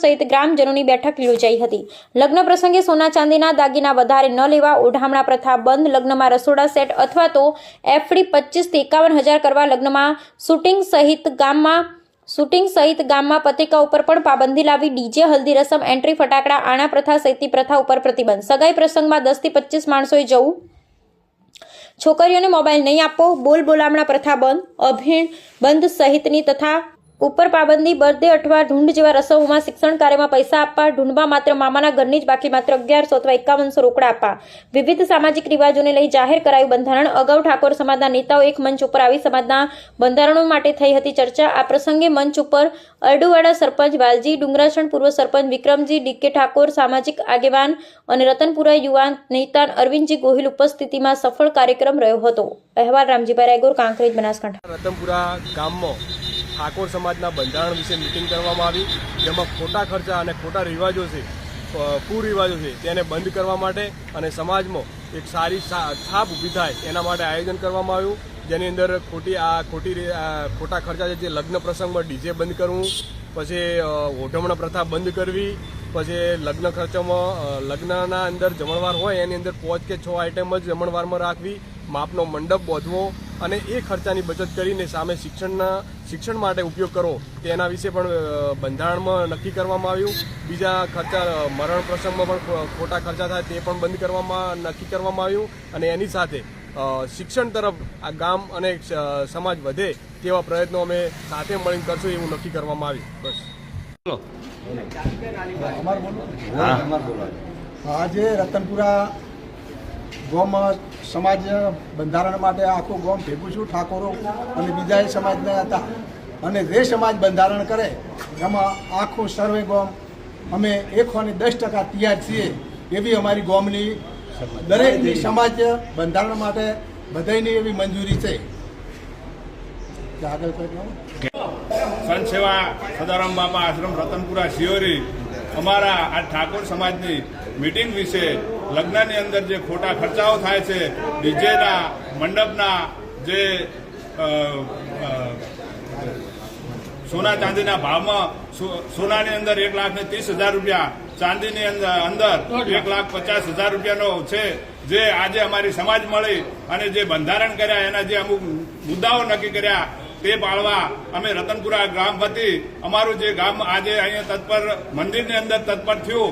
સહિત ગ્રામજનોની બેઠક યોજાઈ હતી। લગ્ન પ્રસંગે સોના ચાંદીના દાગીના વધારે ન લેવા, ઓઢામણા પ્રથા બંધ, લગ્નમાં રસોડા સેટ અથવા તો એફડી 25 થી 51,000 કરવા, લગ્નમાં શૂટિંગ સહિત ગામમાં પત્રિકા ઉપર પણ પાબંદી લાવી, ડીજે, હલ્દી રસમ, એન્ટ્રી, ફટાકડા, આણા પ્રથા સહિતની પ્રથા ઉપર પ્રતિબંધ, સગાઈ પ્રસંગમાં 10 થી 25 માણસોએ જવું, છોકરીઓને મોબાઈલ નહીં આપવો, બોલામણા પ્રથા બંધ, અભિણ બંધ સહિતની તથા ઉપર પાબંદી, બર્થડે અઠવા ઢૂંઢ જેવા રસમોમાં શિક્ષણ કાર્યમાં પૈસા આપવા, ઢૂંઢમાં માત્ર મામાના ઘરની જ બાકી માત્ર 1100 અથવા 5100 રોકડા આપવા, વિવિધ સામાજિક રિવાજોને લઈ જાહેર કરાયું બંધારણ। અગાઉ ઠાકોર સમાજના નેતાઓ એક મંચ ઉપર આવી સમાજના બંધારણો માટે થઈ હતી ચર્ચા। આ પ્રસંગે મંચ ઉપર અરડુવાડા સરપંચ વાલજી ડુંગરાસણ, પૂર્વ સરપંચ વિક્રમજી ડીકે ઠાકોર, સામાજિક આગેવાન અને રતનપુરા યુવાન નેતા અરવિંદજી ગોહિલ ઉપસ્થિતિમાં સફળ કાર્યક્રમ રહ્યો હતો। અહેવાલ રામજીભાઈ રાયગોર, કાંકરેજ, બનાસકાંઠા। રતનપુરા ગામમાં ઠાકોર સમાજના બંધારણ વિશે મિટિંગ કરવામાં આવી, જેમાં ખોટા ખર્ચા અને ખોટા રિવાજો છે, કુરિવાજો છે, તેને બંધ કરવા માટે અને સમાજમાં એક સારી છાપ ઊભી થાય એના માટે આયોજન કરવામાં આવ્યું, જેની અંદર ખોટા ખર્ચા છે, જે લગ્ન પ્રસંગમાં ડીજે બંધ કરવું, પછી ઓઢમણા પ્રથા બંધ કરવી, પછી લગ્ન ખર્ચામાં લગ્નના અંદર જમણવાર હોય એની અંદર 5 કે 6 આઈટમ જ જમણવારમાં રાખવી, માપનો મંડપ બાંધવો અને એ ખર્ચાની બચત કરીને સામે શિક્ષણ માટે ઉપયોગ કરવો તેના વિશે પણ બંધારણમાં નક્કી કરવામાં આવ્યું। બીજા ખર્ચા મરણ પ્રસંગમાં પણ ખોટા ખર્ચા થાય તે પણ બંધ નક્કી કરવામાં આવ્યું અને એની સાથે શિક્ષણ તરફ આ ગામ અને સમાજ વધે તેવા પ્રયત્નો અમે સાથે મળીને કરશું એવું નક્કી કરવામાં આવ્યું। બસ આજે રતનપુરા ગામમાં સમાજ બંધારણ માટે આખું ગામ ભેગું છું, ઠાકોરો અને બીજા સમાજના હતા અને જે સમાજ બંધારણ કરે એમાં આખું સર્વે ગામ અમે 110% તૈયાર છીએ એવી અમારી ગામની દરેકની સમાજ બંધારણ માટે બધાની એવી મંજૂરી છે। આગળ સંત સેવા સદારામ બાપા આશ્રમ રતનપુરા શિયોરી અમારા આ ઠાકોર સમાજની મિટિંગ વિશે લગ્નની અંદર જે ખોટા ખર્ચાઓ થાય છે, ડીજેના મંડપના જે સોના ચાંદીના ભાવમાં સોનાની અંદર 1,30,000 રૂપિયા, ચાંદીની અંદર 1,50,000 રૂપિયાનો છે, જે આજે અમારી સમાજ મળી અને જે બંધારણ કર્યા એના જે અમુક મુદ્દાઓ નક્કી કર્યા તે પાળવા અમે રતનપુરા ગામ વતી અમારું જે ગામ આજે અહીંયા તત્પર મંદિરની અંદર તત્પર થયું।